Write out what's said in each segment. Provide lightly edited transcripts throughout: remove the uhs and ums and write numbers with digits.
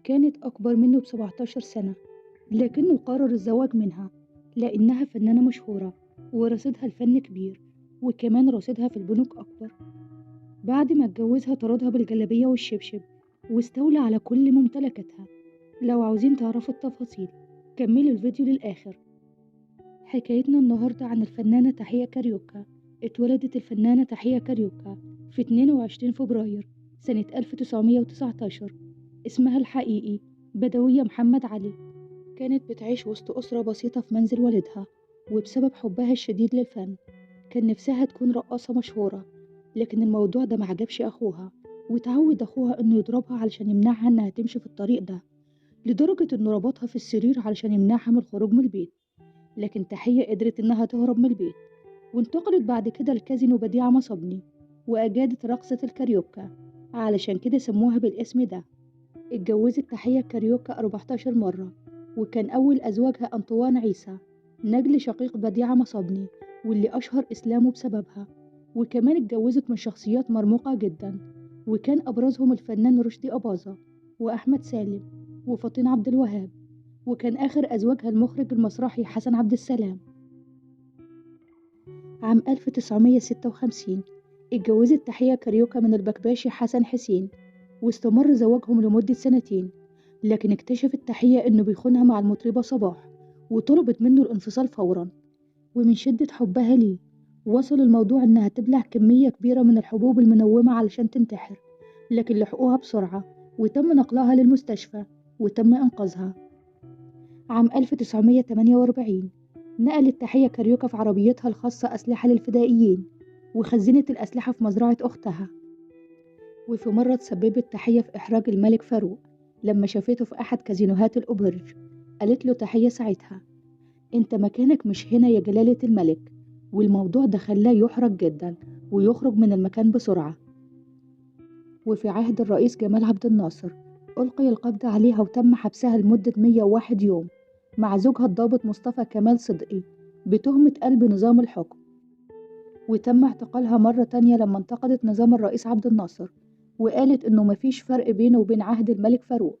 وكانت أكبر منه ب17 سنة، لكنه قرر الزواج منها لأنها فنانة مشهورة ورصيدها الفني كبير، وكمان رصيدها في البنوك أكبر. بعد ما اتجوزها طردها بالجلابية والشبشب واستولى على كل ممتلكاتها. لو عاوزين تعرفوا التفاصيل كملوا الفيديو للآخر. حكايتنا النهاردة عن الفنانة تحية كاريوكا. اتولدت الفنانة تحية كاريوكا في 22 فبراير سنة 1919. اسمها الحقيقي بدوية محمد علي. كانت بتعيش وسط أسرة بسيطة في منزل والدها، وبسبب حبها الشديد للفن كان نفسها تكون رقاصة مشهورة، لكن الموضوع ده معجبش أخوها، وتعود أخوها إنه يضربها علشان يمنعها إنها تمشي في الطريق ده، لدرجة إنه ربطها في السرير علشان يمنعها من الخروج من البيت. لكن تحية قدرت إنها تهرب من البيت، وانتقلت بعد كده لكازينو بديعة مصابني، وأجادت رقصة الكاريوكا، علشان كده سموها بالاسم ده. اتجوزت تحية كاريوكا 14 مرة، وكان أول أزواجها أنطوان عيسى، نجل شقيق بديعة مصابني، واللي أشهر إسلامه بسببها. وكمان اتجوزت من شخصيات مرموقة جدا، وكان أبرزهم الفنان رشدي أباظة، وأحمد سالم، وفطين عبد الوهاب. وكان آخر أزواجها المخرج المسرحي حسن عبد السلام. عام 1956 اتجوزت تحية كاريوكا من البكباشي حسن حسين، واستمر زواجهم لمدة سنتين، لكن اكتشفت تحية إنه بيخونها مع المطربة صباح، وطلبت منه الانفصال فورا. ومن شدة حبها ليه وصل الموضوع إنها تبلع كمية كبيرة من الحبوب المنومة علشان تنتحر، لكن لحقوها بسرعة وتم نقلها للمستشفى وتم إنقاذها. عام 1948 نقلت تحية كاريوكا في عربيتها الخاصة أسلحة للفدائيين، وخزنت الأسلحة في مزرعة أختها. وفي مرة تسببت تحية في إحراج الملك فاروق لما شافته في أحد كازينوهات الأوبرج. قالت له تحية ساعتها: أنت مكانك مش هنا يا جلالة الملك. والموضوع ده خلاه يحرج جدا ويخرج من المكان بسرعة. وفي عهد الرئيس جمال عبد الناصر ألقي القبض عليها وتم حبسها لمدة 101 يوم مع زوجها الضابط مصطفى كمال صدقي بتهمة قلب نظام الحكم. وتم اعتقالها مرة تانية لما انتقدت نظام الرئيس عبد الناصر، وقالت إنه مفيش فرق بينه وبين عهد الملك فاروق.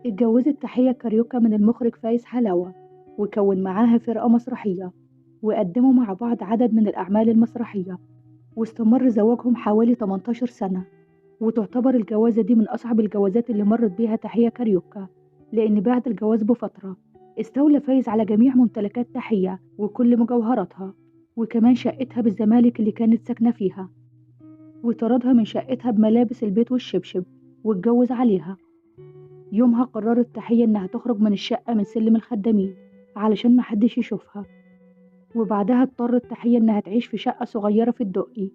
اتجوزت تحية كاريوكا من المخرج فايز حلاوة، وكون معاها فرقة مسرحية، وقدموا مع بعض عدد من الأعمال المسرحية، واستمر زواجهم حوالي 18 سنة. وتعتبر الجوازة دي من أصعب الجوازات اللي مرت بيها تحية كاريوكا، لأن بعد الجواز بفترة استولى فايز على جميع ممتلكات تحية وكل مجوهراتها، وكمان شقتها بالزمالك اللي كانت ساكنة فيها، وطردها من شقتها بملابس البيت والشبشب واتجوز عليها. يومها قررت تحية إنها تخرج من الشقة من سلم الخدامين علشان محدش يشوفها. وبعدها اضطرت تحية إنها تعيش في شقة صغيرة في الدقي،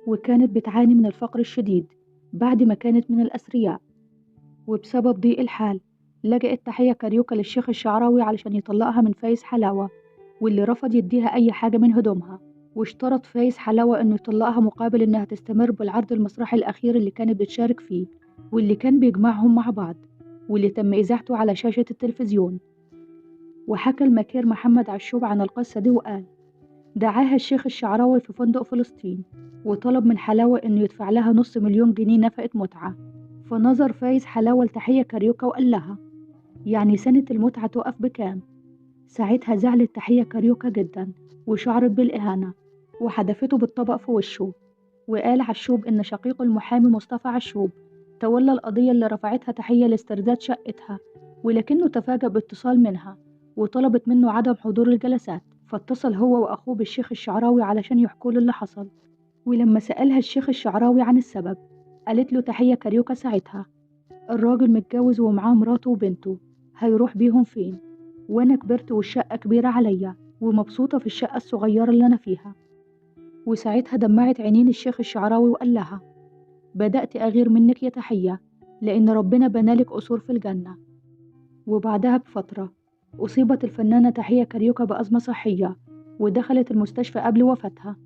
وكانت بتعاني من الفقر الشديد بعد ما كانت من الأثرياء. وبسبب ضيق الحال لجأت تحية كاريوكا للشيخ الشعراوي علشان يطلقها من فايز حلاوة، واللي رفض يديها أي حاجة من هدومها. واشترط فايز حلاوة إنه يطلقها مقابل إنها تستمر بالعرض المسرحي الأخير اللي كانت بتشارك فيه، واللي كان بيجمعهم مع بعض، واللي تم إذاعته على شاشة التلفزيون. وحكى المكير محمد عشوب عن القصة دي وقال: دعاها الشيخ الشعراوي في فندق فلسطين، وطلب من حلاوة إنه يدفع لها $500,000 نفقة متعة. فنظر فايز حلاوة لتحية كاريوكا وقال لها: يعني سنة المتعة تقف بكام؟ ساعتها زعلت تحية كاريوكا جدا وشعرت بالإهانة، وحدفته بالطبق في وشه. وقال عشوب إن شقيقه المحامي مصطفى عشوب تولى القضية اللي رفعتها تحية لاسترداد شقتها، ولكنه تفاجأ باتصال منها وطلبت منه عدم حضور الجلسات. فاتصل هو وأخوه بالشيخ الشعراوي علشان يحكوا له اللي حصل. ولما سألها الشيخ الشعراوي عن السبب قالت له تحية كاريوكا ساعتها: الراجل متجوز ومعاه مراته وبنته، هيروح بيهم فين؟ وأنا كبرت والشقة كبيرة عليا ومبسوطة في الشقة الصغيرة اللي أنا فيها. وساعتها دمعت عينين الشيخ الشعراوي وقال لها: بدأت أغير منك يا تحية، لأن ربنا بنالك قصور في الجنة. وبعدها بفترة أصيبت الفنانة تحية كاريوكا بأزمة صحية، ودخلت المستشفى قبل وفاتها.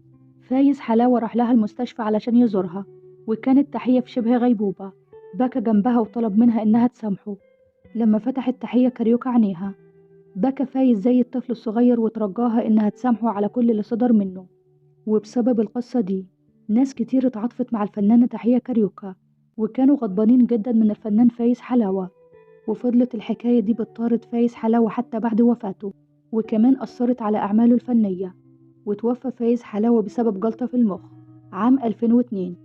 فايز حلاوة راح لها المستشفى علشان يزورها، وكانت تحية في شبه غيبوبة. بكى جنبها وطلب منها إنها تسامحه. لما فتحت تحية كاريوكا عينيها بكى فايز زي الطفل الصغير، وترجاها إنها تسامحه على كل اللي صدر منه. وبسبب القصة دي ناس كتير اتعاطفت مع الفنانة تحية كاريوكا، وكانوا غضبانين جدا من الفنان فايز حلاوة، وفضلت الحكاية دي بتطارد فايز حلاوة حتى بعد وفاته، وكمان أثرت على أعماله الفنية. وتوفى فايز حلاوة بسبب جلطة في المخ عام 2002.